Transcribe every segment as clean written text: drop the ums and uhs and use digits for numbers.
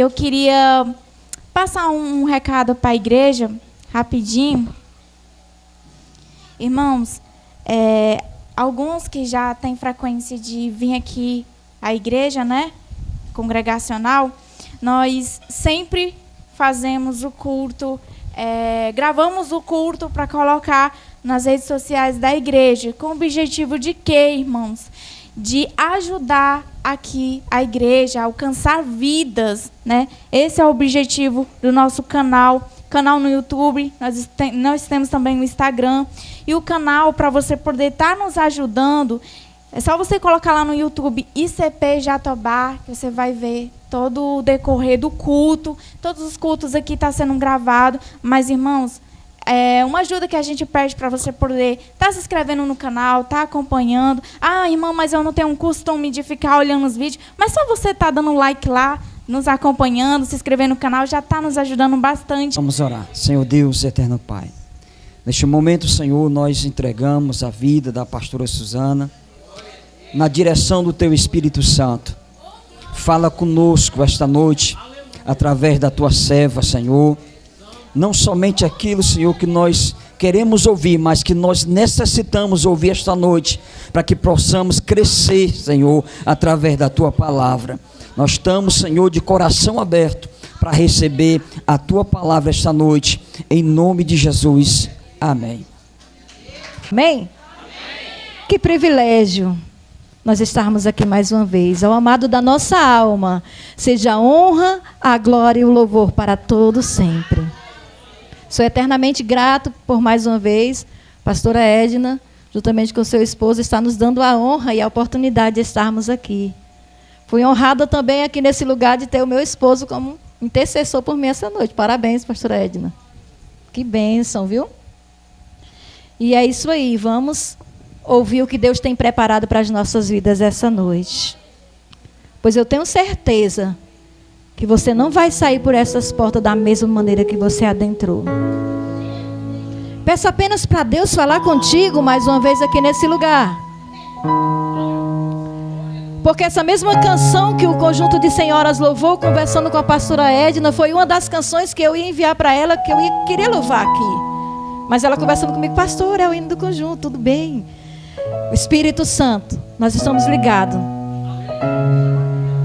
Eu queria passar um recado para a igreja, rapidinho. Irmãos, alguns que já têm frequência de vir aqui à igreja, né, congregacional, nós sempre fazemos o culto, gravamos o culto para colocar nas redes sociais da igreja, com o objetivo de quê, irmãos? De ajudar aqui a igreja a alcançar vidas, né? Esse é o objetivo do nosso canal no YouTube, nós temos também o Instagram, e o canal, para você poder estar nos ajudando, é só você colocar lá no YouTube ICP Jatobá, que você vai ver todo o decorrer do culto, todos os cultos aqui estão sendo gravados, mas, irmãos, uma ajuda que a gente pede para você poder estar se inscrevendo no canal, estar acompanhando. Ah, irmão, mas eu não tenho um costume de ficar olhando os vídeos. Mas só você estar dando like lá, nos acompanhando, se inscrevendo no canal, já está nos ajudando bastante. Vamos orar. Senhor Deus, eterno Pai. Neste momento, Senhor, nós entregamos a vida da pastora Suzana na direção do Teu Espírito Santo. Fala conosco esta noite, através da Tua serva, Senhor. Não somente aquilo, Senhor, que nós queremos ouvir, mas que nós necessitamos ouvir esta noite, para que possamos crescer, Senhor, através da Tua palavra. Nós estamos, Senhor, de coração aberto para receber a Tua palavra esta noite, em nome de Jesus. Amém. Amém? Que privilégio nós estarmos aqui mais uma vez. Ao amado da nossa alma, seja a honra, a glória e o louvor para todos sempre. Sou eternamente grato por mais uma vez, pastora Edna, juntamente com seu esposo, está nos dando a honra e a oportunidade de estarmos aqui. Fui honrada também aqui nesse lugar de ter o meu esposo como intercessor por mim essa noite. Parabéns, pastora Edna. Que bênção, viu? E é isso aí, vamos ouvir o que Deus tem preparado para as nossas vidas essa noite. Pois eu tenho certeza que você não vai sair por essas portas da mesma maneira que você adentrou. Peço apenas para Deus falar contigo mais uma vez aqui nesse lugar. Porque essa mesma canção que o conjunto de senhoras louvou, conversando com a pastora Edna, foi uma das canções que eu ia enviar para ela, que eu queria louvar aqui. Mas ela conversando comigo, pastor, é o hino do conjunto, tudo bem. O Espírito Santo, nós estamos ligados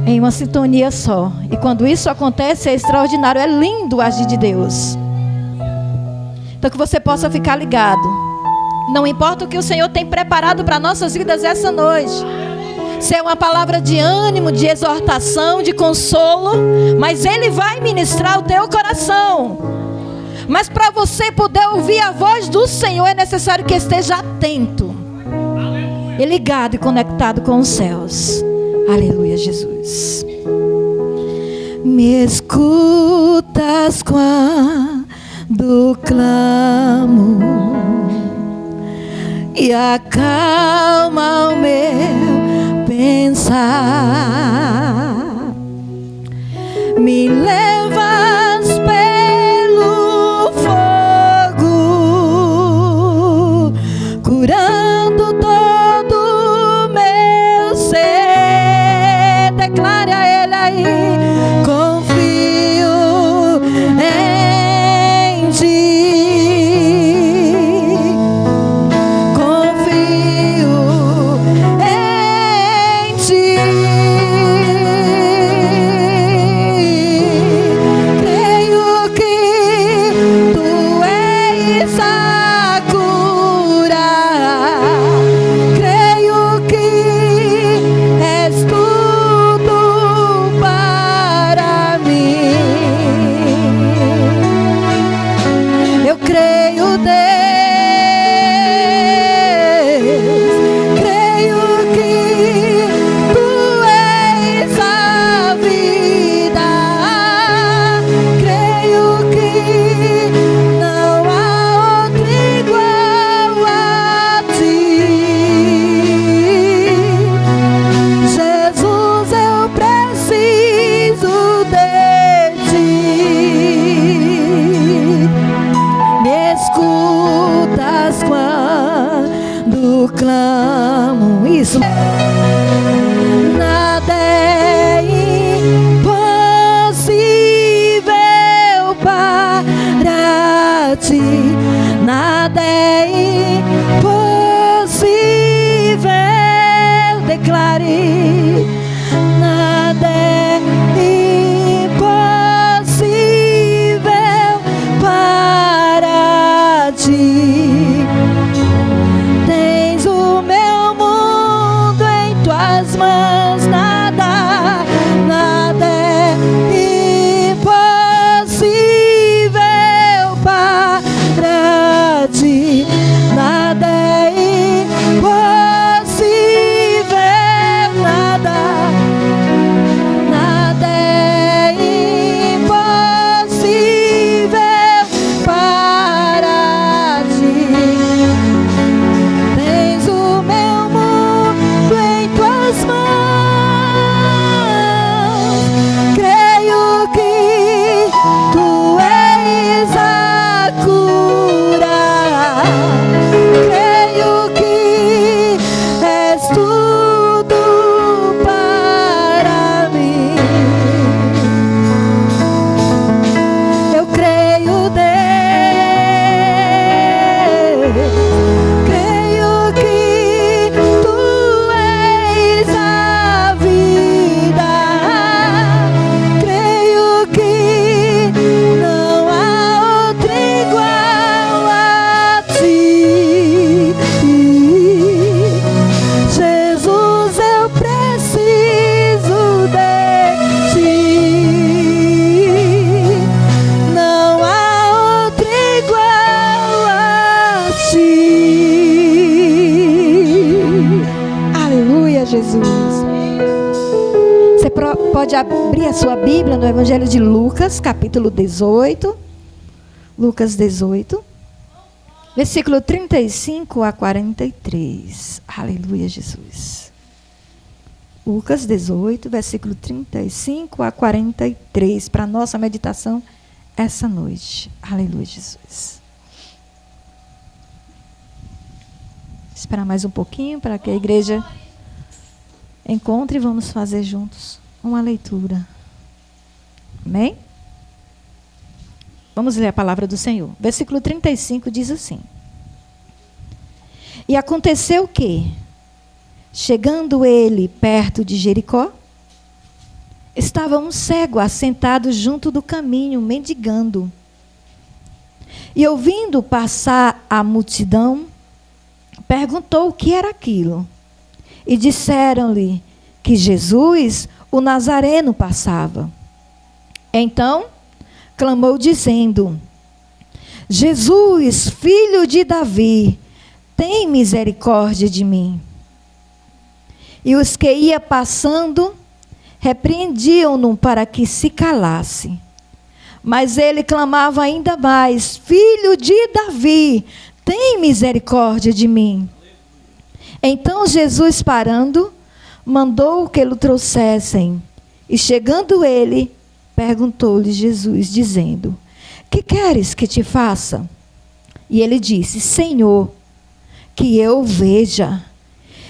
em uma sintonia só. E quando isso acontece, é extraordinário, é lindo o agir de Deus. Então que você possa ficar ligado. Não importa o que o Senhor tem preparado para nossas vidas essa noite. Se é uma palavra de ânimo, de exortação, de consolo, mas Ele vai ministrar o teu coração. Mas para você poder ouvir a voz do Senhor, é necessário que esteja atento e ligado e conectado com os céus. Aleluia, Jesus. Me escutas quando clamo e acalma o meu pensar. Me levas pelo fogo, curando todo meu ser. Declare a Ele aí. Confio em Ti. Confio em Ti. abrir a sua Bíblia no Evangelho de Lucas, capítulo 18. Lucas 18, versículo 35 a 43. Aleluia, Jesus. Lucas 18, versículo 35 a 43, para a nossa meditação essa noite. Aleluia, Jesus. Esperar mais um pouquinho para que a igreja encontre e vamos fazer juntos uma leitura. Amém? Vamos ler a palavra do Senhor. Versículo 35 diz assim: E aconteceu que, chegando ele perto de Jericó, estava um cego assentado junto do caminho, mendigando. E ouvindo passar a multidão, perguntou o que era aquilo. E disseram-lhe que Jesus, o Nazareno, passava. Então, clamou dizendo: Jesus, filho de Davi, tem misericórdia de mim. E os que ia passando repreendiam-no para que se calasse. Mas ele clamava ainda mais: Filho de Davi, tem misericórdia de mim. Então Jesus, parando, mandou que o trouxessem. E chegando ele, perguntou-lhe Jesus, dizendo: Que queres que te faça? E ele disse: Senhor, que eu veja.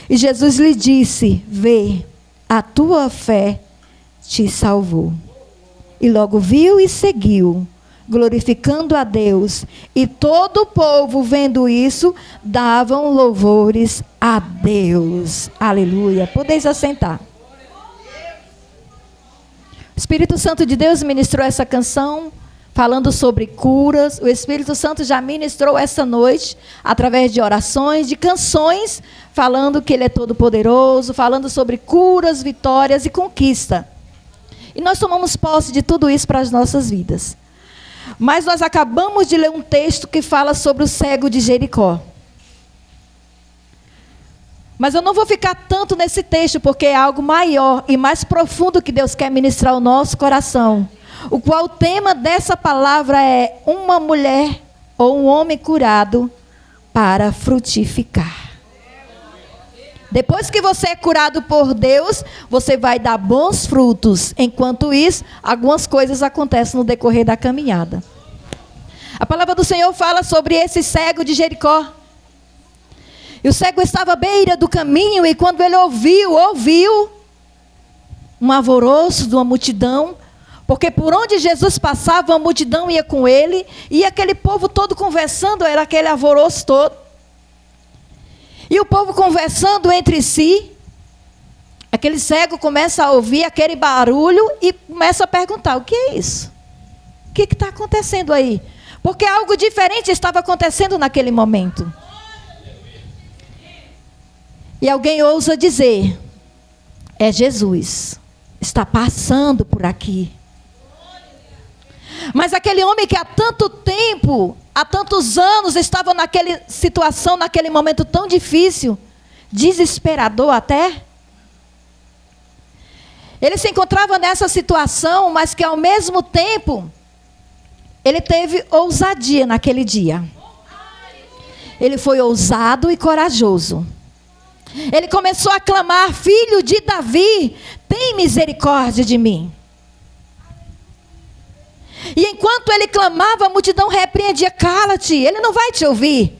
E Jesus lhe disse: Vê, a tua fé te salvou. E logo viu e seguiu, glorificando a Deus. E todo o povo, vendo isso, davam louvores a Deus. Aleluia. Podeis assentar. O Espírito Santo de Deus ministrou essa canção falando sobre curas. O Espírito Santo já ministrou essa noite através de orações, de canções, falando que Ele é todo poderoso, falando sobre curas, vitórias e conquista. E nós tomamos posse de tudo isso para as nossas vidas. Mas nós acabamos de ler um texto que fala sobre o cego de Jericó. Mas eu não vou ficar tanto nesse texto, porque é algo maior e mais profundo que Deus quer ministrar ao nosso coração. O qual o tema dessa palavra é uma mulher ou um homem curado para frutificar. Depois que você é curado por Deus, você vai dar bons frutos. Enquanto isso, algumas coisas acontecem no decorrer da caminhada. A palavra do Senhor fala sobre esse cego de Jericó. E o cego estava à beira do caminho, e quando ele ouviu um alvoroço de uma multidão, porque por onde Jesus passava, a multidão ia com ele, e aquele povo todo conversando, era aquele alvoroço todo. E o povo conversando entre si, aquele cego começa a ouvir aquele barulho e começa a perguntar: o que é isso? O que está acontecendo aí? Porque algo diferente estava acontecendo naquele momento. E alguém ousa dizer: é Jesus, está passando por aqui. Mas aquele homem que há tanto tempo, há tantos anos, estava naquela situação, naquele momento tão difícil, desesperador até. Ele se encontrava nessa situação, mas que ao mesmo tempo, ele teve ousadia naquele dia. Ele foi ousado e corajoso. Ele começou a clamar: Filho de Davi, tem misericórdia de mim. E enquanto ele clamava, a multidão repreendia: cala-te, ele não vai te ouvir.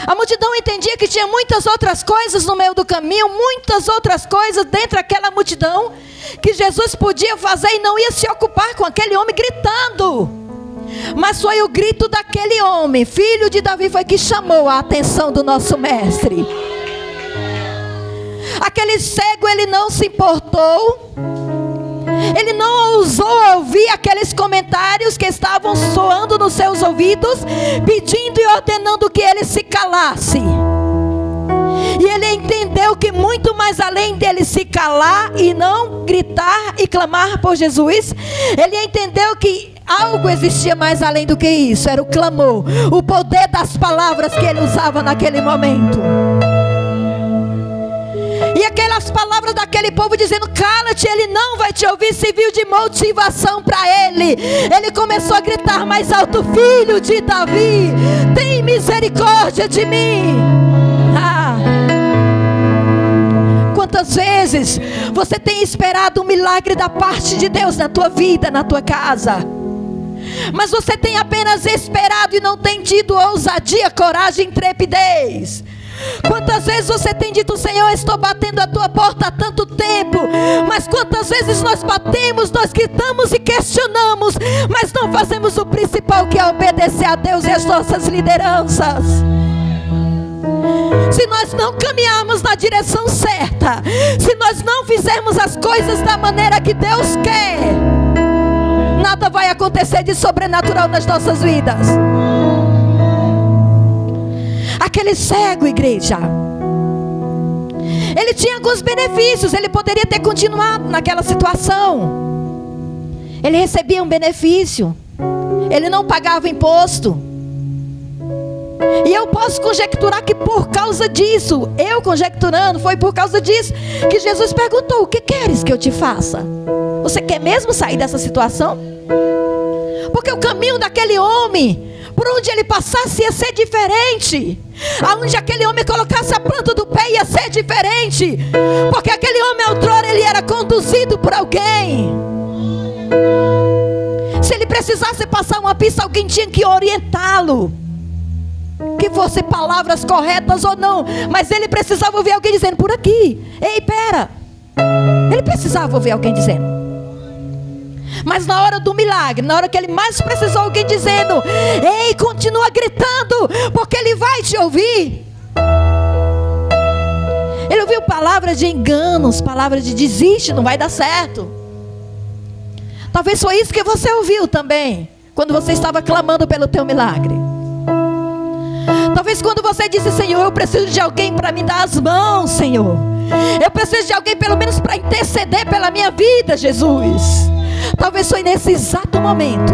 A multidão entendia que tinha muitas outras coisas no meio do caminho, muitas outras coisas dentro daquela multidão, que Jesus podia fazer e não ia se ocupar com aquele homem gritando. Mas foi o grito daquele homem, filho de Davi, foi que chamou a atenção do nosso mestre. Aquele cego, ele não se importou. Ele não ousou ouvir aqueles comentários que estavam soando nos seus ouvidos, pedindo e ordenando que ele se calasse. E ele entendeu que muito mais além dele se calar e não gritar e clamar por Jesus, ele entendeu que algo existia mais além do que isso. Era o clamor, o poder das palavras que ele usava naquele momento. E E aquelas palavras daquele povo dizendo: cala-te, ele não vai te ouvir, serviu de motivação para ele. Ele começou a gritar mais alto: filho de Davi, tem misericórdia de mim. Quantas vezes você tem esperado um milagre da parte de Deus na tua vida, na tua casa, mas você tem apenas esperado e não tem tido ousadia, coragem, intrepidez. Quantas vezes você tem dito: Senhor, eu estou batendo a tua porta há tanto tempo, mas quantas vezes nós batemos, nós gritamos e questionamos, mas não fazemos o principal, que é obedecer a Deus e as nossas lideranças. Se nós não caminharmos na direção certa, se nós não fizermos as coisas da maneira que Deus quer, nada vai acontecer de sobrenatural nas nossas vidas. Aquele cego, igreja, ele tinha alguns benefícios. Ele poderia ter continuado naquela situação. Ele recebia um benefício. Ele não pagava imposto. E eu posso conjecturar que por causa disso, foi por causa disso que Jesus perguntou: o que queres que eu te faça? Você quer mesmo sair dessa situação? Porque o caminho daquele homem, por onde ele passasse, ia ser diferente. Aonde aquele homem colocasse a planta do pé, ia ser diferente. Porque aquele homem, outrora, ele era conduzido por alguém. Se ele precisasse passar uma pista, alguém tinha que orientá-lo, que fosse palavras corretas ou não, mas ele precisava ouvir alguém dizendo: por aqui, ei, pera. Ele precisava ouvir alguém dizendo. Mas na hora do milagre, na hora que ele mais precisou, alguém dizendo: ei, continua gritando, porque ele vai te ouvir. Ele ouviu palavras de enganos, palavras de desiste, não vai dar certo. Talvez foi isso que você ouviu também, quando você estava clamando pelo teu milagre. Talvez quando você disse: Senhor, eu preciso de alguém para me dar as mãos, Senhor. Eu preciso de alguém pelo menos para interceder pela minha vida, Jesus. Talvez foi nesse exato momento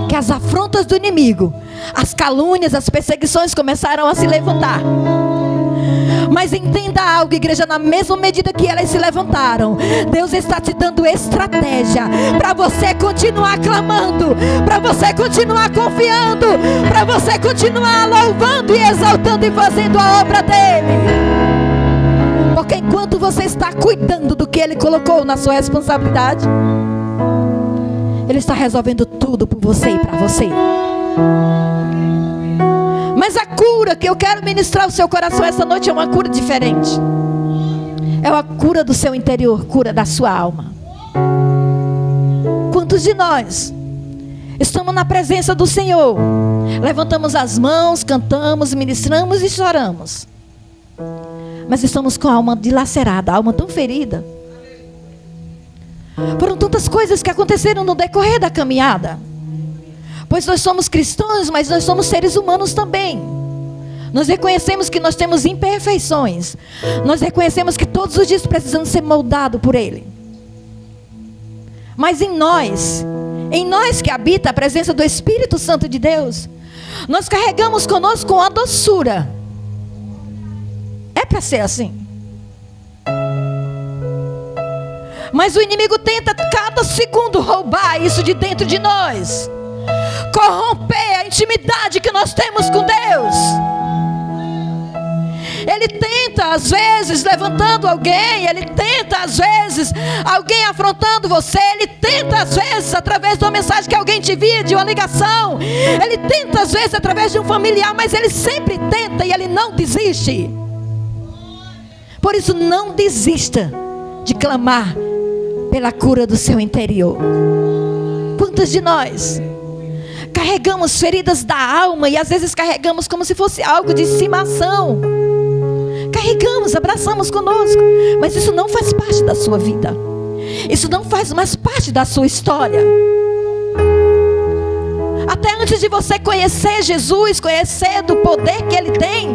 que as afrontas do inimigo, as calúnias, as perseguições começaram a se levantar. Mas entenda algo, igreja: na mesma medida que elas se levantaram, Deus está te dando estratégia para você continuar clamando, para você continuar confiando, para você continuar louvando e exaltando e fazendo a obra dele. Porque enquanto você está cuidando do que ele colocou na sua responsabilidade, ele está resolvendo tudo por você e para você. Mas a cura que eu quero ministrar ao seu coração essa noite é uma cura diferente. É uma cura do seu interior, cura da sua alma. Quantos de nós estamos na presença do Senhor, levantamos as mãos, cantamos, ministramos e choramos, mas estamos com a alma dilacerada, a alma tão ferida? Foram tantas coisas que aconteceram no decorrer da caminhada. Pois nós somos cristãos, mas nós somos seres humanos também. Nós reconhecemos que nós temos imperfeições. Nós reconhecemos que todos os dias precisamos ser moldados por Ele. Mas em nós que habita a presença do Espírito Santo de Deus, nós carregamos conosco uma doçura. É para ser assim. Mas o inimigo tenta cada segundo roubar isso de dentro de nós, corromper a intimidade que nós temos com Deus. Ele tenta às vezes levantando alguém, ele tenta às vezes alguém afrontando você, ele tenta às vezes através de uma mensagem que alguém te envia, de uma ligação, ele tenta às vezes através de um familiar, mas ele sempre tenta e ele não desiste. Por isso, não desista de clamar pela cura do seu interior. Quantos de nós carregamos feridas da alma e às vezes carregamos como se fosse algo de estimação? Carregamos, abraçamos conosco, mas isso não faz parte da sua vida. Isso não faz mais parte da sua história. Até antes de você conhecer Jesus, conhecer do poder que Ele tem,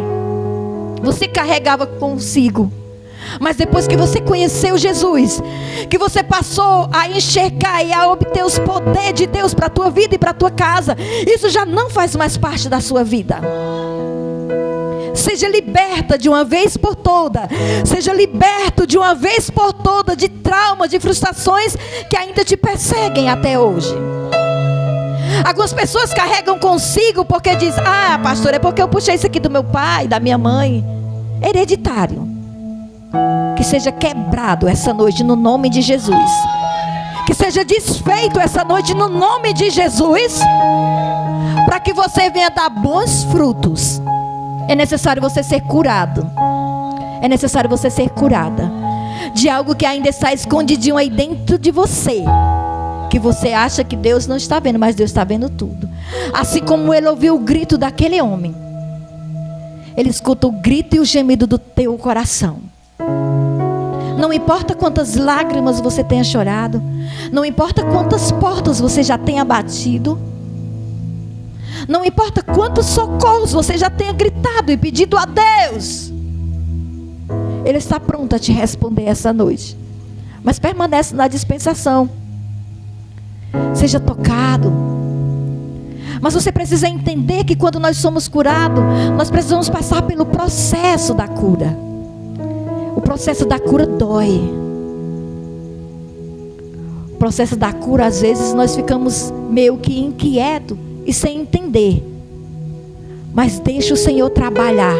você carregava consigo. Mas depois que você conheceu Jesus, que você passou a enxergar e a obter os poderes de Deus para a tua vida e para a tua casa, isso já não faz mais parte da sua vida. Seja liberta de uma vez por todas. Seja liberto de uma vez por todas de traumas, de frustrações que ainda te perseguem até hoje. Algumas pessoas carregam consigo porque diz: ah, pastor, é porque eu puxei isso aqui do meu pai, da minha mãe. Hereditário. Que seja quebrado essa noite no nome de Jesus. Que seja desfeito essa noite no nome de Jesus. Para que você venha dar bons frutos. É necessário você ser curado. É necessário você ser curada de algo que ainda está escondidinho aí dentro de você, que você acha que Deus não está vendo, mas Deus está vendo tudo. Assim como ele ouviu o grito daquele homem, ele escuta o grito e o gemido do teu coração. Não importa quantas lágrimas você tenha chorado, não importa quantas portas você já tenha batido, não importa quantos socorros você já tenha gritado e pedido a Deus, Ele está pronto a te responder essa noite. Mas permanece na dispensação. Seja tocado. Mas você precisa entender que quando nós somos curados, nós precisamos passar pelo processo da cura. O processo da cura dói. O processo da cura, às vezes, nós ficamos meio que inquietos e sem entender. Mas deixa o Senhor trabalhar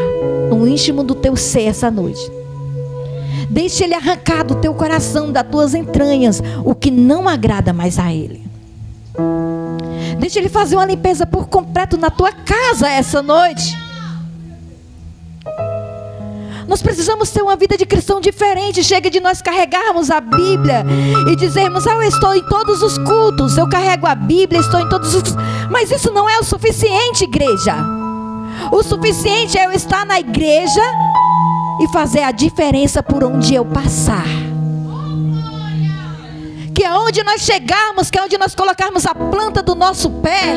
no íntimo do teu ser essa noite. Deixa Ele arrancar do teu coração, das tuas entranhas, o que não agrada mais a Ele. Deixa Ele fazer uma limpeza por completo na tua casa essa noite. Nós precisamos ter uma vida de cristão diferente. Chega de nós carregarmos a Bíblia e dizermos: eu estou em todos os cultos, eu carrego a Bíblia, estou em todos os... Mas isso não é o suficiente, igreja. O suficiente é eu estar na igreja e fazer a diferença por onde eu passar. Que aonde nós chegarmos, que aonde nós colocarmos a planta do nosso pé,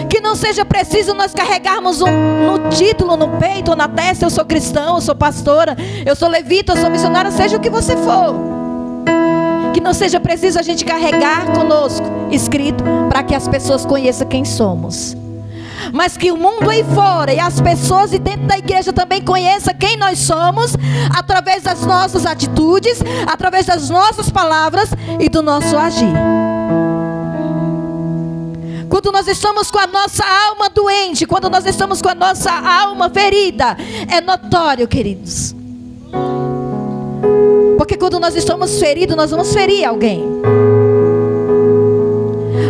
que não seja preciso nós carregarmos no título, no peito ou na testa: eu sou cristão, eu sou pastora, eu sou levita, eu sou missionária, seja o que você for. Que não seja preciso a gente carregar conosco escrito para que as pessoas conheçam quem somos. Mas que o mundo aí fora e as pessoas e dentro da igreja também conheçam quem nós somos, através das nossas atitudes, através das nossas palavras e do nosso agir. Quando nós estamos com a nossa alma doente, quando nós estamos com a nossa alma ferida, é notório, queridos. Porque quando nós estamos feridos, nós vamos ferir alguém.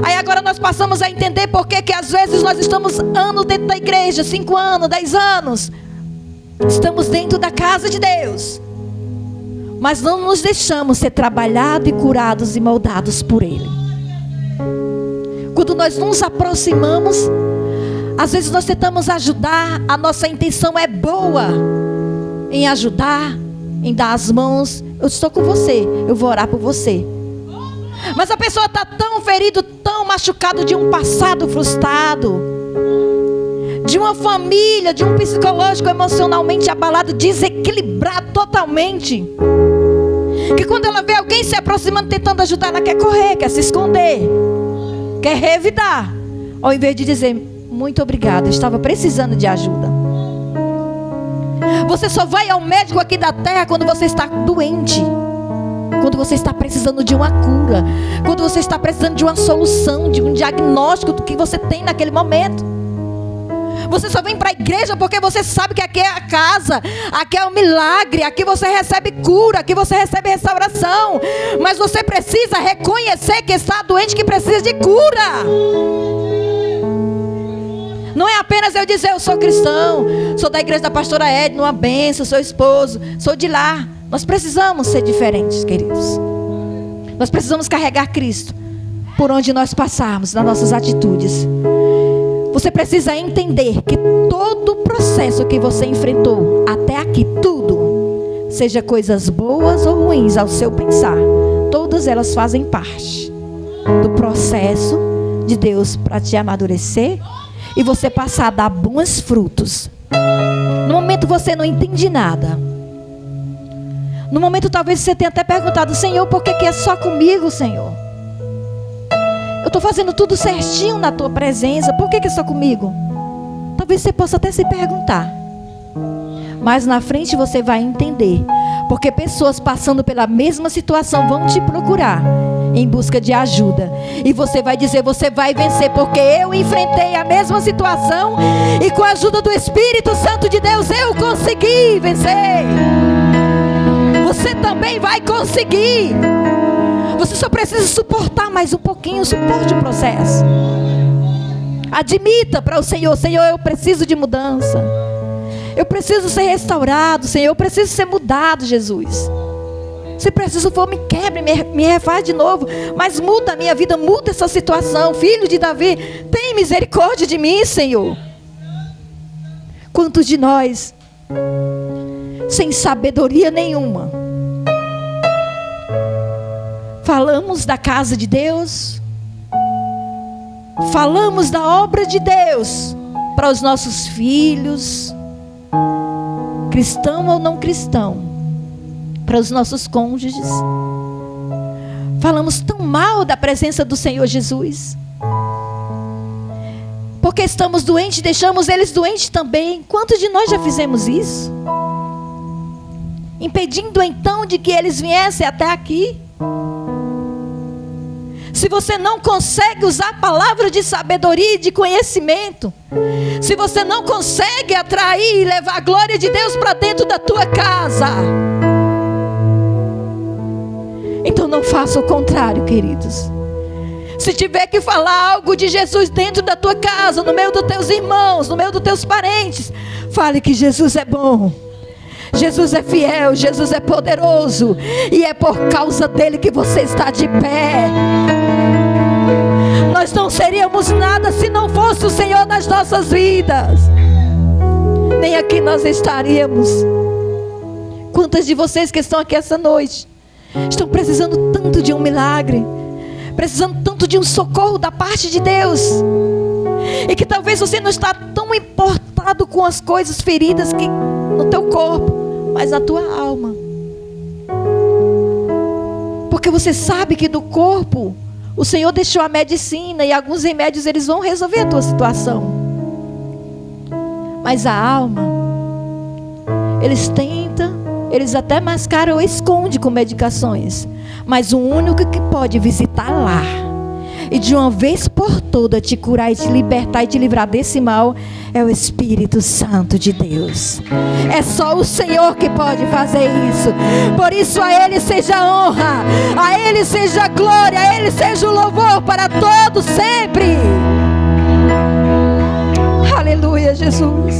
Aí agora nós passamos a entender por que às vezes nós estamos anos dentro da igreja, 5 anos, 10 anos. Estamos dentro da casa de Deus, mas não nos deixamos ser trabalhados e curados e moldados por Ele. Quando nós nos aproximamos, às vezes nós tentamos ajudar, a nossa intenção é boa em ajudar, em dar as mãos. Eu estou com você, eu vou orar por você. Mas a pessoa está tão ferida, tão machucado de um passado frustrado, de uma família, de um psicológico emocionalmente abalado, desequilibrado totalmente, que quando ela vê alguém se aproximando, tentando ajudar, ela quer correr, quer se esconder, quer revidar, ao invés de dizer: muito obrigada, eu estava precisando de ajuda. Você só vai ao médico aqui da terra quando você está doente, quando você está precisando de uma cura, quando você está precisando de uma solução, de um diagnóstico do que você tem naquele momento. Você só vem para a igreja porque você sabe que aqui é a casa, aqui é o milagre, aqui você recebe cura, aqui você recebe restauração. Mas você precisa reconhecer que está doente, que precisa de cura. Não é apenas eu dizer: eu sou cristão, sou da igreja da pastora Edna, uma bênção, sou esposo, sou de lá. Nós precisamos ser diferentes, queridos. Nós precisamos carregar Cristo por onde nós passarmos, nas nossas atitudes. Você precisa entender que todo o processo que você enfrentou até aqui, tudo, seja coisas boas ou ruins ao seu pensar, todas elas fazem parte do processo de Deus para te amadurecer e você passar a dar bons frutos. No momento você não entende nada. No momento talvez você tenha até perguntado: Senhor, por que é só comigo, Senhor? Eu estou fazendo tudo certinho na tua presença, por que é só comigo? Talvez você possa até se perguntar. Mas na frente você vai entender. Porque pessoas passando pela mesma situação vão te procurar em busca de ajuda. E você vai dizer, você vai vencer, porque eu enfrentei a mesma situação e com a ajuda do Espírito Santo de Deus eu consegui vencer. Você também vai conseguir. Você só precisa suportar mais um pouquinho. Suporte o processo. Admita para o Senhor: Senhor, eu preciso de mudança. Eu preciso ser restaurado, Senhor. Eu preciso ser mudado, Jesus. Se preciso for, me quebre, me refaz de novo. Mas muda a minha vida, muda essa situação. Filho de Davi, tem misericórdia de mim, Senhor. Quantos de nós, sem sabedoria nenhuma, falamos da casa de Deus, falamos da obra de Deus para os nossos filhos, cristão ou não cristão, para os nossos cônjuges. Falamos tão mal da presença do Senhor Jesus, porque estamos doentes, deixamos eles doentes também. Quantos de nós já fizemos isso? Impedindo então de que eles viessem até aqui. Se você não consegue usar a palavra de sabedoria e de conhecimento, se você não consegue atrair e levar a glória de Deus para dentro da tua casa, então não faça o contrário, queridos. Se tiver que falar algo de Jesus dentro da tua casa, no meio dos teus irmãos, no meio dos teus parentes, fale que Jesus é bom, Jesus é fiel, Jesus é poderoso, e é por causa dele que você está de pé. Nós não seríamos nada se não fosse o Senhor nas nossas vidas. Nem aqui nós estaríamos. Quantas de vocês que estão aqui essa noite estão precisando tanto de um milagre, precisando tanto de um socorro da parte de Deus, e que talvez você não está tão importado com as coisas feridas que no teu corpo, mas na tua alma, porque você sabe que do corpo o Senhor deixou a medicina e alguns remédios, eles vão resolver a tua situação. Mas a alma, eles tentam, eles até mascaram ou escondem com medicações. Mas o único que pode visitar lá e de uma vez por toda te curar e te libertar e te livrar desse mal é o Espírito Santo de Deus. É só o Senhor que pode fazer isso. Por isso a Ele seja honra, a Ele seja glória, a Ele seja o louvor para todos sempre. Aleluia, Jesus.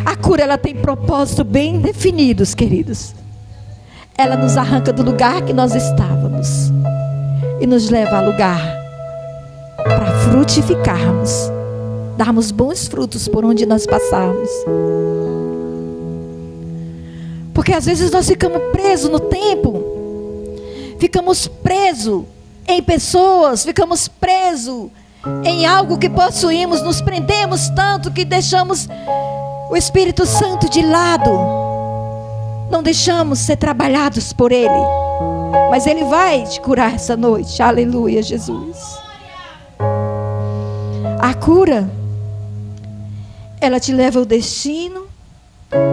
A cura, ela tem propósito bem definidos, queridos. Ela nos arranca do lugar que nós estávamos e nos leva a lugar para frutificarmos, darmos bons frutos por onde nós passarmos. Porque às vezes nós ficamos presos no tempo, ficamos presos em pessoas, ficamos presos em algo que possuímos, nos prendemos tanto que deixamos o Espírito Santo de lado, não deixamos ser trabalhados por Ele. Mas Ele vai te curar essa noite. Aleluia, Jesus. A cura, ela te leva ao destino,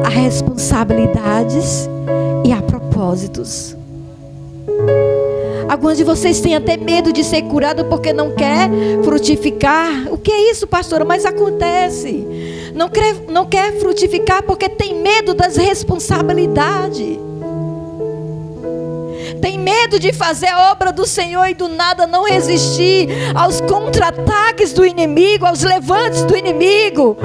a responsabilidades e a propósitos. Alguns de vocês têm até medo de ser curado porque não quer frutificar. O que é isso, pastora? Mas acontece. Não quer frutificar porque tem medo das responsabilidades. Tem medo de fazer a obra do Senhor e do nada não resistir aos contra-ataques do inimigo, aos levantes do inimigo.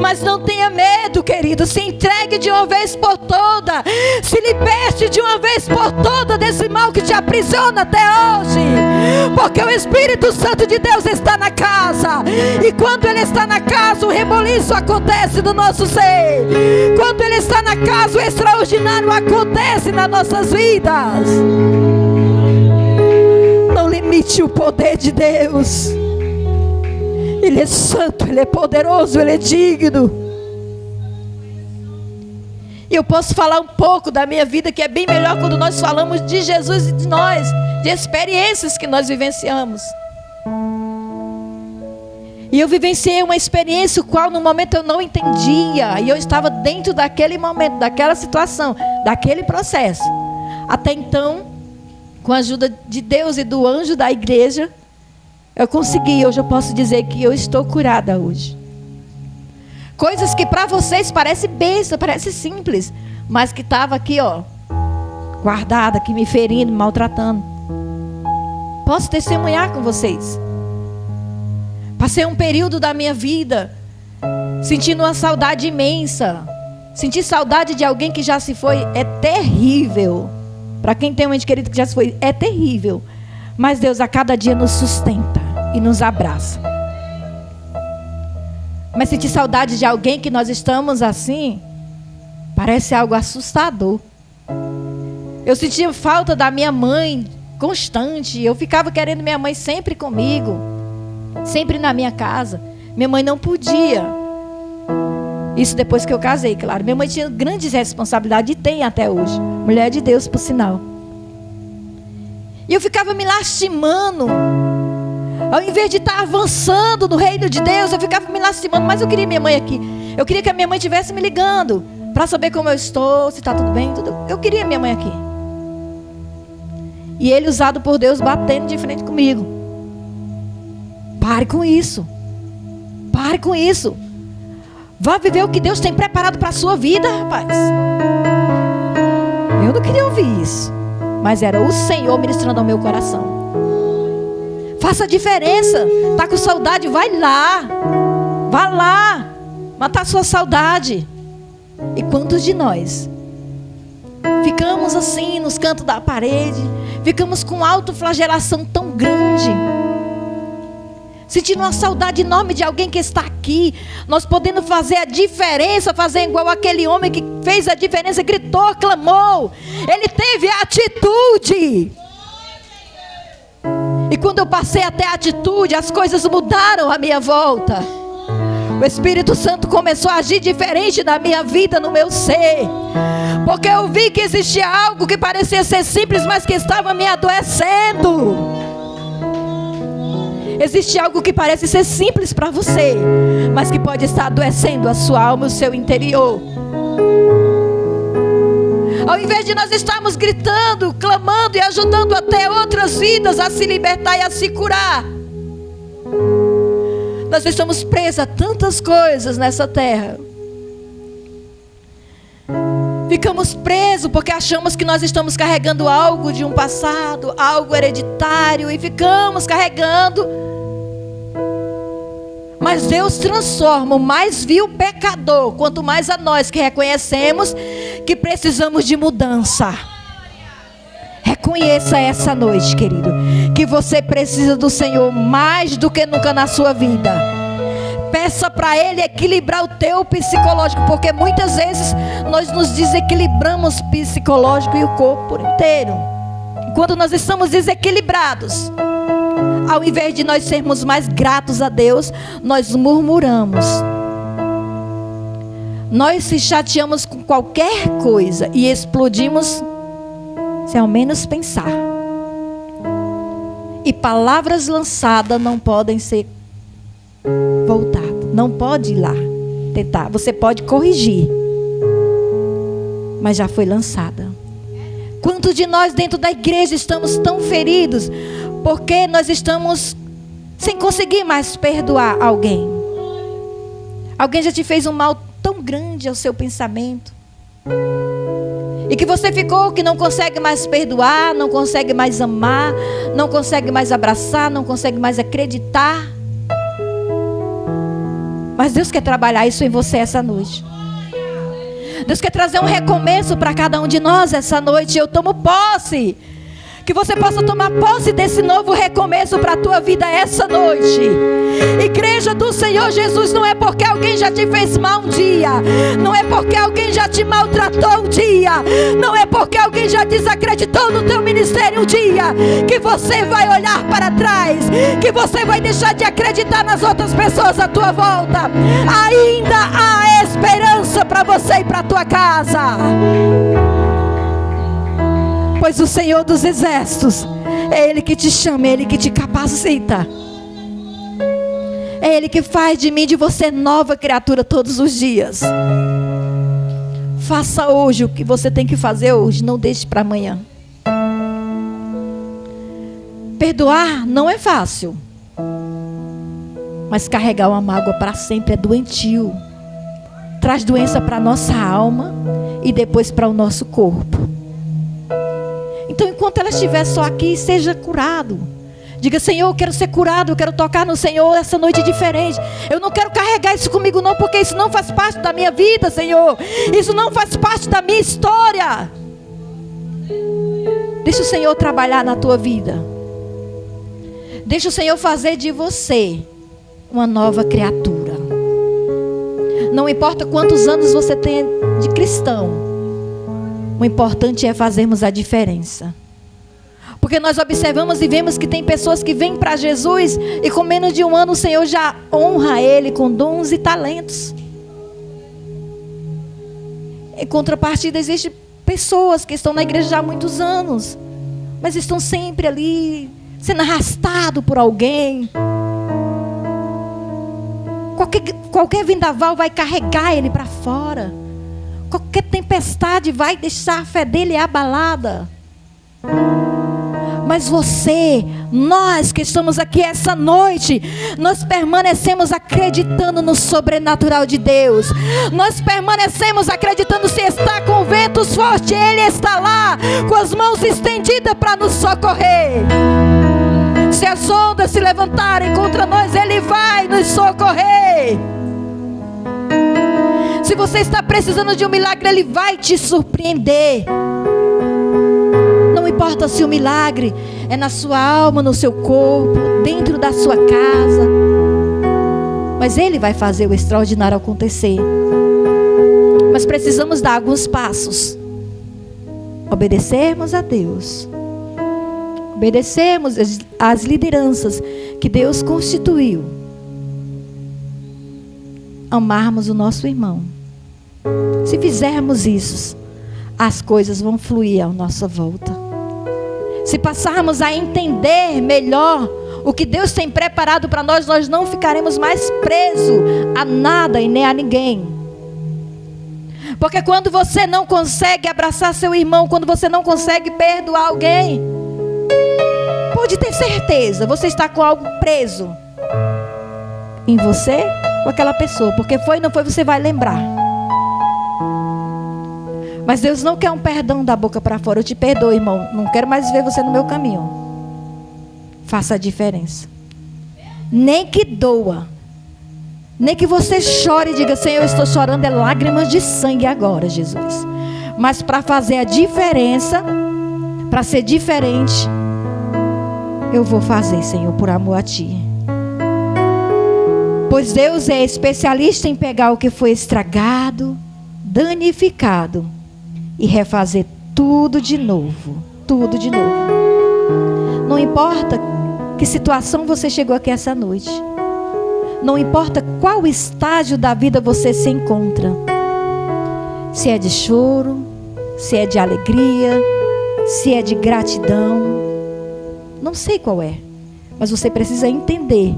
Mas não tenha medo, querido. Se entregue de uma vez por toda. Se liberte de uma vez por toda desse mal que te aprisiona até hoje. Porque o Espírito Santo de Deus está na casa. E quando Ele está na casa, o reboliço acontece no nosso ser. Quando Ele está na casa, o extraordinário acontece nas nossas vidas. Não limite o poder de Deus. Ele é santo, Ele é poderoso, Ele é digno. E eu posso falar um pouco da minha vida, que é bem melhor quando nós falamos de Jesus e de nós, de experiências que nós vivenciamos. E eu vivenciei uma experiência o qual no momento eu não entendia. E eu estava dentro daquele momento, daquela situação, daquele processo. Até então, com a ajuda de Deus e do anjo da igreja, eu consegui. Hoje eu posso dizer que eu estou curada hoje. Coisas que para vocês parece besta, parece simples, mas que estava aqui, ó, guardada, aqui me ferindo, me maltratando. Posso testemunhar com vocês. Passei um período da minha vida sentindo uma saudade imensa. Sentir saudade de alguém que já se foi é terrível. Para quem tem um ente querido que já se foi, é terrível. Mas Deus a cada dia nos sustenta e nos abraça. Mas sentir saudade de alguém que nós estamos assim, parece algo assustador. Eu sentia falta da minha mãe constante. Eu ficava querendo minha mãe sempre comigo, sempre na minha casa. Minha mãe não podia. Isso depois que eu casei, claro. Minha mãe tinha grandes responsabilidades e tem até hoje. Mulher de Deus, por sinal. E eu ficava me lastimando. Ao invés de estar avançando no reino de Deus, eu ficava me lastimando. Mas eu queria minha mãe aqui. Eu queria que a minha mãe estivesse me ligando para saber como eu estou, se está tudo bem, tudo. Eu queria minha mãe aqui. E ele, usado por Deus, batendo de frente comigo. Pare com isso. Pare com isso. Vá viver o que Deus tem preparado para a sua vida, rapaz. Eu não queria ouvir isso, mas era o Senhor ministrando ao meu coração. Faça a diferença. Está com saudade? Vai lá. Vá lá. Matar a sua saudade. E quantos de nós ficamos assim nos cantos da parede, ficamos com autoflagelação tão grande, sentindo uma saudade enorme de alguém que está aqui, nós podendo fazer a diferença, fazer igual aquele homem que fez a diferença, gritou, clamou, ele teve a atitude. E quando eu passei até a atitude, as coisas mudaram à minha volta. O Espírito Santo começou a agir diferente na minha vida, no meu ser. Porque eu vi que existia algo que parecia ser simples, mas que estava me adoecendo. Existe algo que parece ser simples para você, mas que pode estar adoecendo a sua alma, o seu interior. Ao invés de nós estarmos gritando, clamando e ajudando até outras vidas a se libertar e a se curar, nós estamos presos a tantas coisas nessa terra. Ficamos presos porque achamos que nós estamos carregando algo de um passado, algo hereditário, e ficamos carregando. Mas Deus transforma o mais vil pecador, quanto mais a nós que reconhecemos que precisamos de mudança. Reconheça essa noite, querido, que você precisa do Senhor mais do que nunca na sua vida. Peça para Ele equilibrar o teu psicológico, porque muitas vezes nós nos desequilibramos psicológico e o corpo inteiro. Quando nós estamos desequilibrados, ao invés de nós sermos mais gratos a Deus, nós murmuramos. Nós se chateamos com qualquer coisa e explodimos sem ao menos pensar. E palavras lançadas não podem ser voltadas. Não pode ir lá tentar. Você pode corrigir, mas já foi lançada. Quantos de nós dentro da igreja estamos tão feridos porque nós estamos sem conseguir mais perdoar alguém? Alguém já te fez um mal tão grande ao seu pensamento, e que você ficou que não consegue mais perdoar, não consegue mais amar, não consegue mais abraçar, não consegue mais acreditar. Mas Deus quer trabalhar isso em você essa noite. Deus quer trazer um recomeço para cada um de nós essa noite. Eu tomo posse. Que você possa tomar posse desse novo recomeço para a tua vida essa noite. Igreja do Senhor Jesus, não é porque alguém já te fez mal um dia, não é porque alguém já te maltratou um dia, não é porque alguém já desacreditou no teu ministério um dia, que você vai olhar para trás, que você vai deixar de acreditar nas outras pessoas à tua volta. Ainda há esperança para você e para a tua casa. Pois o Senhor dos Exércitos é Ele que te chama, é Ele que te capacita, é É Ele que faz de mim e de você nova criatura todos os dias. Faça hoje o que você tem que fazer hoje, não deixe para amanhã. Perdoar não é fácil, mas carregar uma mágoa para sempre é doentio. Traz doença para a nossa alma e depois para o nosso corpo. Então, enquanto ela estiver só aqui, seja curado. Diga: Senhor, eu quero ser curado, eu quero tocar no Senhor essa noite diferente. Eu não quero carregar isso comigo não, porque isso não faz parte da minha vida, Senhor. Isso não faz parte da minha história. Deixa o Senhor trabalhar na tua vida. Deixa o Senhor fazer de você uma nova criatura. Não importa quantos anos você tem de cristão, o importante é fazermos a diferença. Porque nós observamos e vemos que tem pessoas que vêm para Jesus e com menos de um ano o Senhor já honra ele com dons e talentos. Em contrapartida, existem pessoas que estão na igreja já há muitos anos, mas estão sempre ali, sendo arrastados por alguém. Qualquer vendaval vai carregar ele para fora. Qualquer tempestade vai deixar a fé dele abalada. Mas você, nós que estamos aqui essa noite, nós permanecemos acreditando no sobrenatural de Deus. Nós permanecemos acreditando, se está com ventos fortes, Ele está lá, com as mãos estendidas para nos socorrer. Se as ondas se levantarem contra nós, Ele vai nos socorrer. Se você está precisando de um milagre, Ele vai te surpreender. Não importa se o milagre é na sua alma, no seu corpo, dentro da sua casa, mas Ele vai fazer o extraordinário acontecer. Mas precisamos dar alguns passos. Obedecermos a Deus. Obedecermos às lideranças que Deus constituiu. Amarmos o nosso irmão. Se fizermos isso, as coisas vão fluir à nossa volta. Se passarmos a entender melhor o que Deus tem preparado para nós, nós não ficaremos mais presos a nada e nem a ninguém. Porque quando você não consegue abraçar seu irmão, quando você não consegue perdoar alguém, pode ter certeza, você está com algo preso em você ou aquela pessoa. Porque foi ou não foi, você vai lembrar. Mas Deus não quer um perdão da boca para fora. Eu te perdoo, irmão, não quero mais ver você no meu caminho. Faça a diferença. Nem que doa, nem que você chore e diga: Senhor, eu estou chorando, é lágrimas de sangue agora, Jesus. Mas para fazer a diferença, para ser diferente, eu vou fazer, Senhor, por amor a Ti. Pois Deus é especialista em pegar o que foi estragado, danificado, e refazer tudo de novo. Tudo de novo. Não importa que situação você chegou aqui essa noite. Não importa qual estágio da vida você se encontra. Se é de choro, se é de alegria, se é de gratidão. Não sei qual é. Mas você precisa entender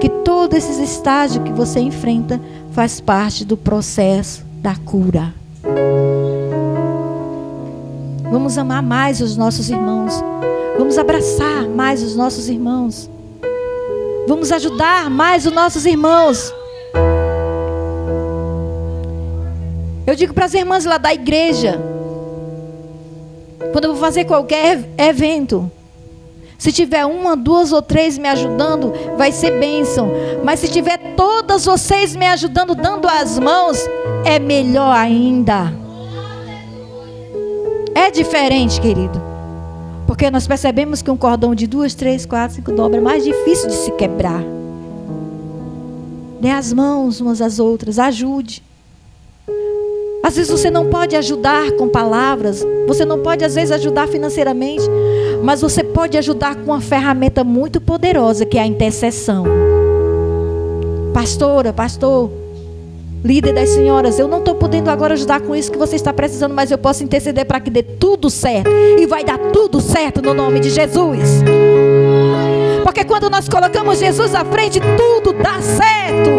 que todos esses estágios que você enfrenta faz parte do processo da cura. Vamos amar mais os nossos irmãos. Vamos abraçar mais os nossos irmãos. Vamos ajudar mais os nossos irmãos. Eu digo para as irmãs lá da igreja, quando eu vou fazer qualquer evento, se tiver uma, duas ou três me ajudando, vai ser bênção. Mas se tiver todas vocês me ajudando, dando as mãos, é melhor ainda. É diferente, querido. Porque nós percebemos que um cordão de 2, 3, 4, 5 dobras é mais difícil de se quebrar. Dê as mãos umas às outras, ajude. Às vezes você não pode ajudar com palavras, você não pode às vezes ajudar financeiramente, mas você pode ajudar com uma ferramenta muito poderosa, que é a intercessão. Pastora, pastor, líder das senhoras, eu não estou podendo agora ajudar com isso que você está precisando, mas eu posso interceder para que dê tudo certo. E vai dar tudo certo no nome de Jesus. Porque quando nós colocamos Jesus à frente, tudo dá certo.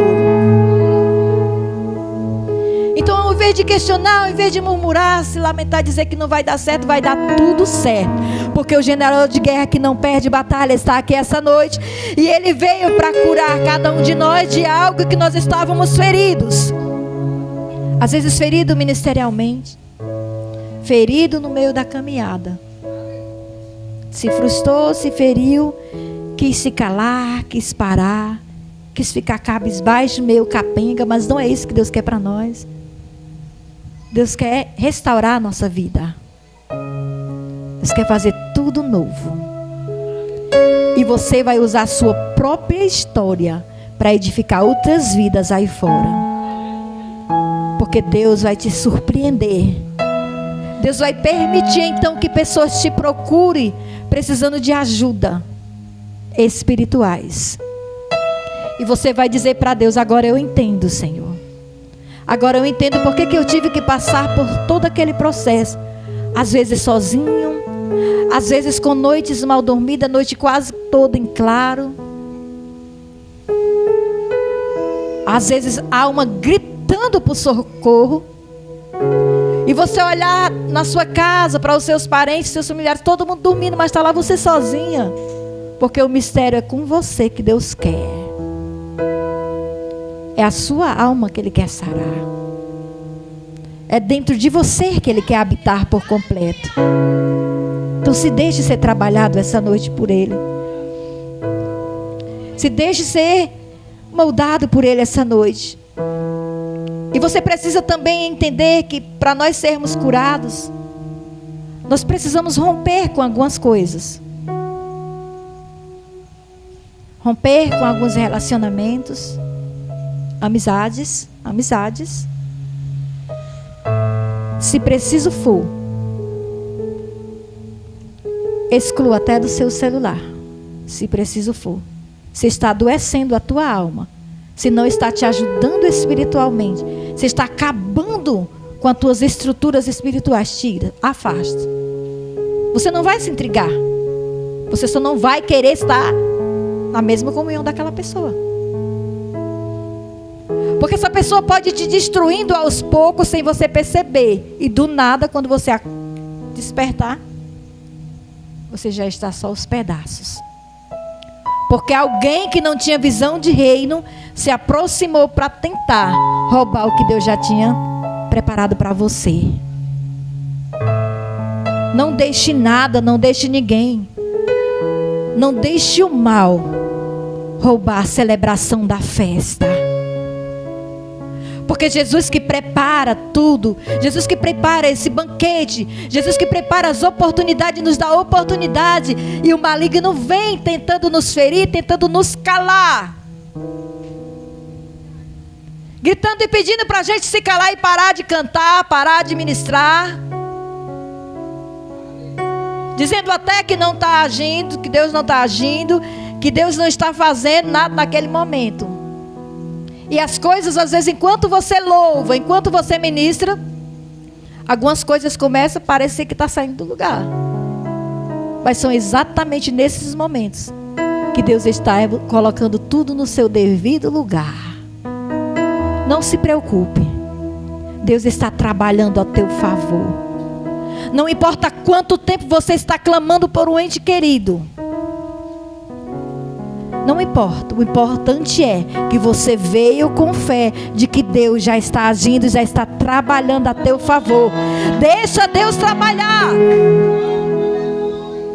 Então, ao invés de questionar, ao invés de murmurar, se lamentar, dizer que não vai dar certo, vai dar tudo certo. Porque o general de guerra que não perde batalha está aqui essa noite. E ele veio para curar cada um de nós de algo que nós estávamos feridos. Às vezes ferido ministerialmente, ferido no meio da caminhada. Se frustrou, se feriu, quis se calar, quis parar, quis ficar cabisbaixo, meio capenga, mas não é isso que Deus quer para nós. Deus quer restaurar a nossa vida. Deus quer fazer tudo novo. E você vai usar a sua própria história para edificar outras vidas aí fora. Porque Deus vai te surpreender. Deus vai permitir então que pessoas te procurem precisando de ajuda espirituais. E você vai dizer para Deus: agora eu entendo, Senhor. Agora eu entendo porque que eu tive que passar por todo aquele processo. Às vezes sozinho, às vezes com noites mal dormidas, noite quase toda em claro. Às vezes alma gritando por socorro. E você olhar na sua casa para os seus parentes, seus familiares, todo mundo dormindo, mas está lá você sozinha. Porque o mistério é com você que Deus quer. É a sua alma que Ele quer sarar. É dentro de você que Ele quer habitar por completo. Então se deixe ser trabalhado essa noite por Ele. Se deixe ser moldado por Ele essa noite. E você precisa também entender que para nós sermos curados, nós precisamos romper com algumas coisas. Romper com alguns relacionamentos. Amizades. Se preciso for, exclua até do seu celular. Se preciso for. Você está adoecendo a tua alma. Se não está te ajudando espiritualmente, você está acabando com as tuas estruturas espirituais. Tira, afasta. Você não vai se intrigar. Você só não vai querer estar na mesma comunhão daquela pessoa. Porque essa pessoa pode te destruindo aos poucos sem você perceber. E do nada, quando você despertar, você já está só aos pedaços. Porque alguém que não tinha visão de reino se aproximou para tentar roubar o que Deus já tinha preparado para você. Não deixe nada, não deixe ninguém. Não deixe o mal roubar a celebração da festa. Porque Jesus que prepara tudo, Jesus que prepara esse banquete, Jesus que prepara as oportunidades, nos dá oportunidade, e o maligno vem tentando nos ferir, tentando nos calar, gritando e pedindo para a gente se calar e parar de cantar, parar de ministrar, dizendo até que não está agindo, que Deus não está agindo, que Deus não está fazendo nada naquele momento. E as coisas, às vezes, enquanto você louva, enquanto você ministra, algumas coisas começam a parecer que está saindo do lugar. Mas são exatamente nesses momentos que Deus está colocando tudo no seu devido lugar. Não se preocupe. Deus está trabalhando a teu favor. Não importa quanto tempo você está clamando por um ente querido. Não importa, o importante é que você veio com fé de que Deus já está agindo, já está trabalhando a teu favor. Deixa Deus trabalhar.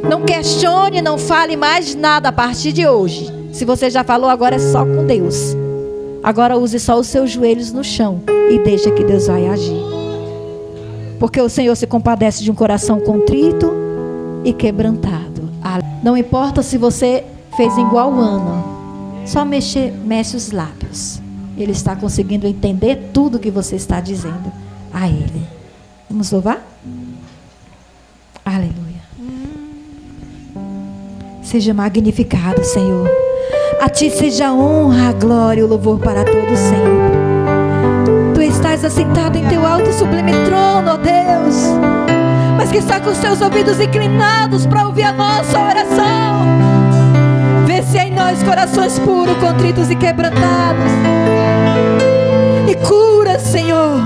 Não questione, não fale mais nada a partir de hoje. Se você já falou, agora é só com Deus. Agora use só os seus joelhos no chão e deixa que Deus vai agir. Porque o Senhor se compadece de um coração contrito e quebrantado. Não importa se você fez igual Ana, só mexe os lábios. Ele está conseguindo entender tudo que você está dizendo a Ele. Vamos louvar? Aleluia. Seja magnificado, Senhor. A Ti seja a honra, a glória e o louvor para todos sempre. Tu estás assentado em Teu alto e sublime trono, ó Deus, mas que está com os Teus ouvidos inclinados para ouvir a nossa oração. Vê se aí corações puros, contritos e quebrantados. E cura, Senhor,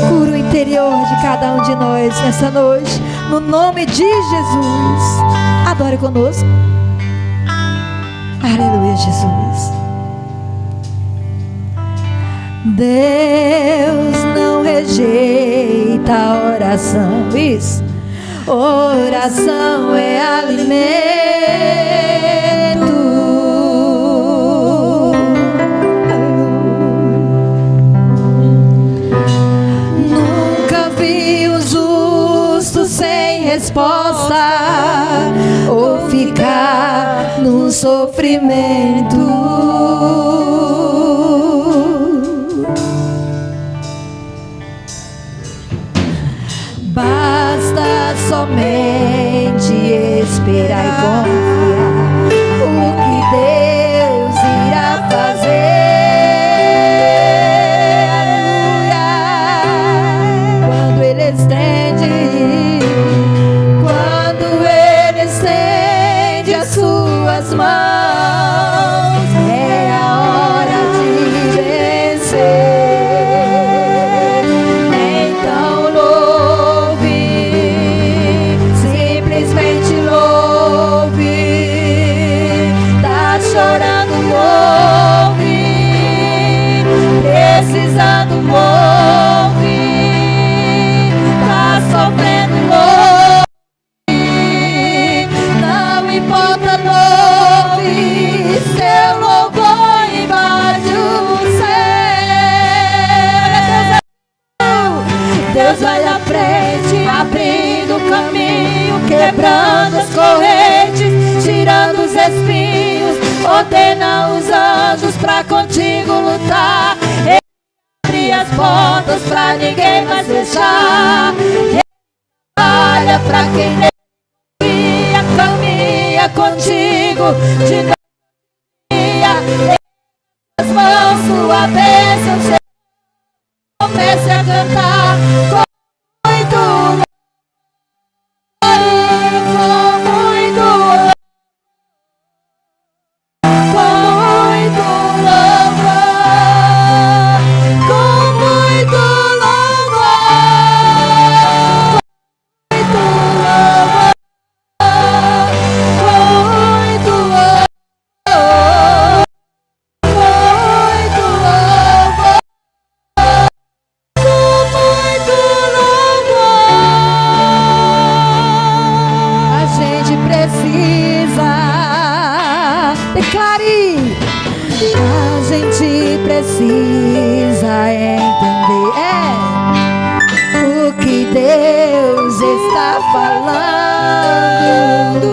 cura o interior de cada um de nós nessa noite, no nome de Jesus. Adore conosco. Aleluia, Jesus. Deus não rejeita a oração. Isso. Oração é alimento. Nunca vi um justo sem resposta ou ficar num sofrimento. Basta somente esperar e confiar o que Deus irá fazer. Aleluia. Quando Ele estende as suas mãos, é a hora de vencer. Então chorando, ouve, precisando, ouve, tá sofrendo, ouve, não importa, ouve, seu louvor invade o céu. Deus vai à frente, abrindo o caminho, quebrando as correntes, tirando os espinhos. Ordena os anjos pra contigo lutar. Ele abre as portas pra ninguém mais fechar. Ele trabalha pra quem devia, caminha contigo de dia. As mãos, sua bênção chega. Comece a cantar com muito louvor, com muito louvor. Precisa entender o que Deus está falando.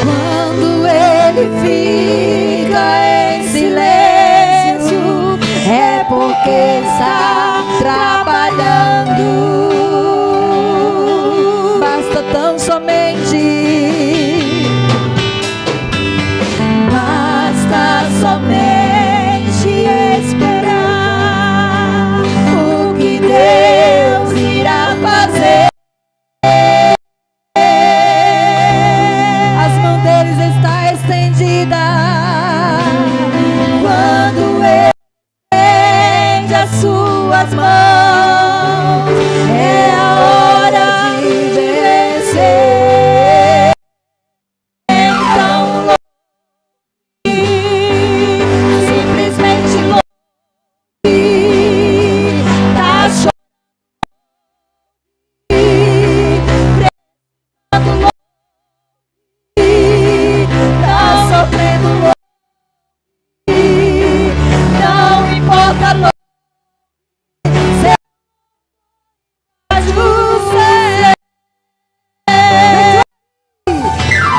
Quando Ele fica em silêncio, é porque está trabalhando. Basta tão somente esperar o que Deus irá fazer. As mãos deles estão estendidas quando Ele estende as suas mãos. É a hora de vencer. Então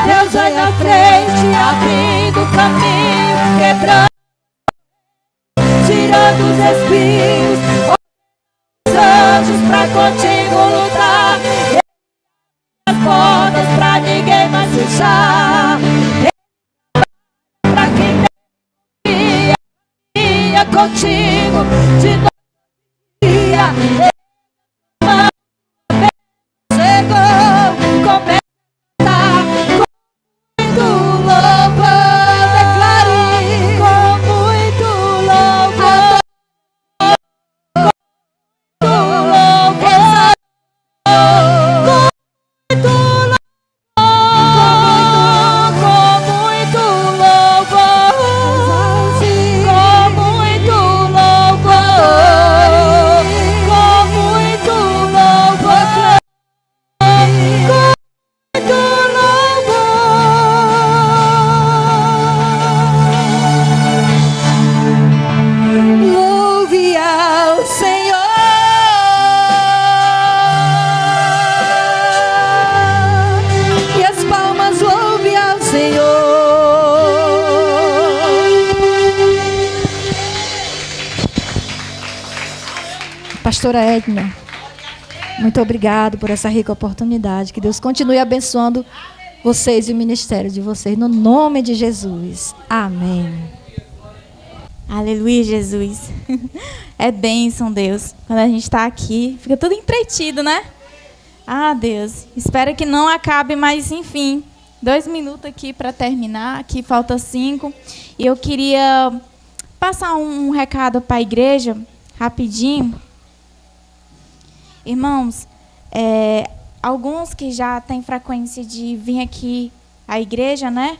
Deus vai à frente, abrindo o caminho, quebrando, tirando os espinhos, os anjos pra contigo lutar. As portas pra ninguém mais fechar. Pra quem devia contigo de noite dia. Chegou. Pastora Edna, muito obrigado por essa rica oportunidade. Que Deus continue abençoando vocês e o ministério de vocês, no nome de Jesus. Amém. Aleluia, Jesus. É bênção, Deus. Quando a gente está aqui, fica tudo entretido, né? Ah, Deus. Espero que não acabe, mas enfim. 2 minutos aqui para terminar. Aqui falta 5. E eu queria passar um recado para a igreja, rapidinho. Irmãos, alguns que já têm frequência de vir aqui à igreja, né?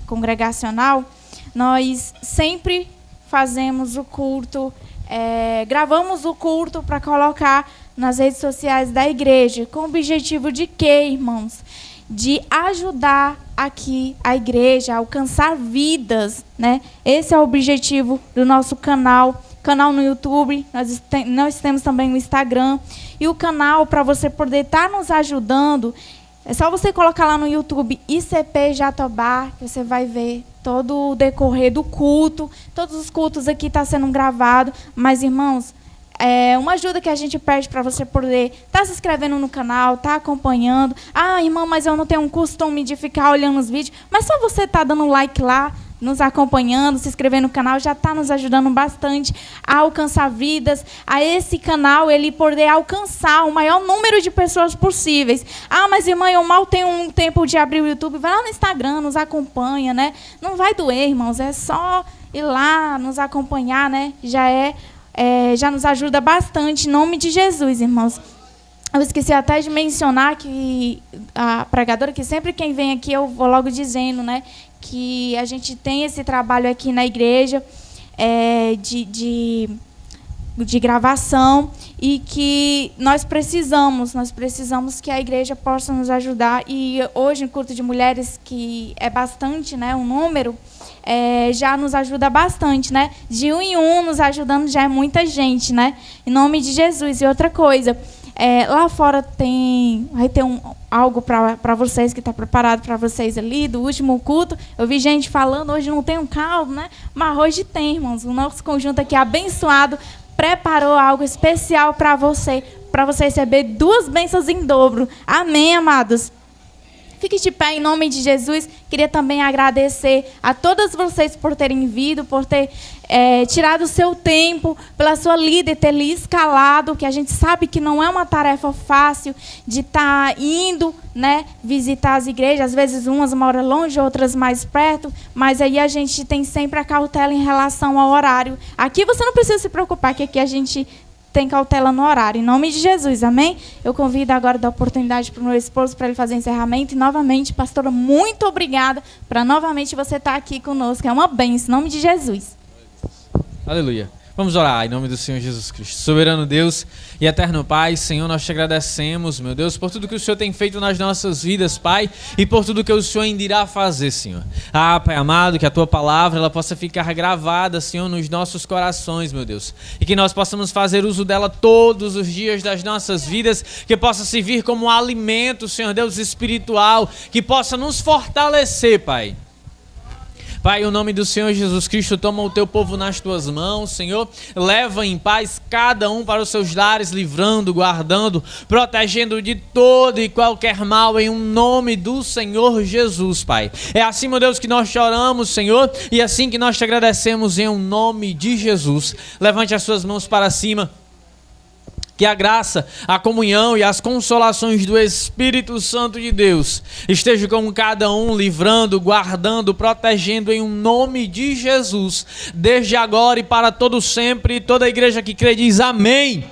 Congregacional, nós sempre fazemos o culto, gravamos o culto para colocar nas redes sociais da igreja. Com o objetivo de quê, irmãos? De ajudar aqui a igreja a alcançar vidas, né? Esse é o objetivo do nosso canal no YouTube, nós temos também o Instagram. E o canal, para você poder estar nos ajudando, é só você colocar lá no YouTube ICP Jatobá, que você vai ver todo o decorrer do culto. Todos os cultos aqui estão sendo gravados. Mas, irmãos, uma ajuda que a gente pede para você poder estar se inscrevendo no canal, estar acompanhando. Ah, irmão, mas eu não tenho um costume de ficar olhando os vídeos. Mas só você estar dando like lá, nos acompanhando, se inscrevendo no canal, já está nos ajudando bastante a alcançar vidas, a esse canal ele poder alcançar o maior número de pessoas possíveis. Ah, mas irmã, eu mal tenho um tempo de abrir o YouTube. Vai lá no Instagram, nos acompanha, né? Não vai doer, irmãos, é só ir lá, nos acompanhar, né? Já nos ajuda bastante, em nome de Jesus, irmãos. Eu esqueci até de mencionar que a pregadora, que sempre quem vem aqui, eu vou logo dizendo, né, que a gente tem esse trabalho aqui na igreja de gravação e que nós precisamos que a igreja possa nos ajudar. E hoje, no culto de mulheres, que é bastante, né, um número, já nos ajuda bastante, né? De 1 em 1 nos ajudando já é muita gente, né? Em nome de Jesus. E outra coisa, lá fora vai ter algo para vocês que está preparado para vocês ali, do último culto. Eu vi gente falando, hoje não tem um caldo, né? Mas hoje tem, irmãos. O nosso conjunto aqui abençoado preparou algo especial para você receber 2 bênçãos em dobro. Amém, amados? Fique de pé em nome de Jesus. Queria também agradecer a todas vocês por terem vindo, por ter tirado o seu tempo, pela sua líder ter lhe escalado, que a gente sabe que não é uma tarefa fácil de estar indo, né, visitar as igrejas. Às vezes umas moram longe, outras mais perto, mas aí a gente tem sempre a cautela em relação ao horário. Aqui você não precisa se preocupar, que aqui a gente tem cautela no horário. Em nome de Jesus, amém? Eu convido agora a dar oportunidade para o meu esposo para ele fazer encerramento. E, novamente, pastora, muito obrigada para novamente você estar aqui conosco. É uma bênção, em nome de Jesus. Aleluia. Vamos orar em nome do Senhor Jesus Cristo. Soberano Deus e eterno Pai, Senhor, nós te agradecemos, meu Deus, por tudo que o Senhor tem feito nas nossas vidas, Pai, e por tudo que o Senhor ainda irá fazer, Senhor. Ah, Pai amado, que a Tua palavra ela possa ficar gravada, Senhor, nos nossos corações, meu Deus, e que nós possamos fazer uso dela todos os dias das nossas vidas, que possa servir como um alimento, Senhor Deus, espiritual, que possa nos fortalecer, Pai. Pai, em nome do Senhor Jesus Cristo, toma o teu povo nas tuas mãos, Senhor. Leva em paz cada um para os seus lares, livrando, guardando, protegendo de todo e qualquer mal, em nome do Senhor Jesus, Pai. É assim, meu Deus, que nós te oramos, Senhor, e assim que nós te agradecemos em nome de Jesus. Levante as suas mãos para cima. Que a graça, a comunhão e as consolações do Espírito Santo de Deus estejam com cada um, livrando, guardando, protegendo em nome de Jesus, desde agora e para todo sempre. Toda a igreja que crê diz amém.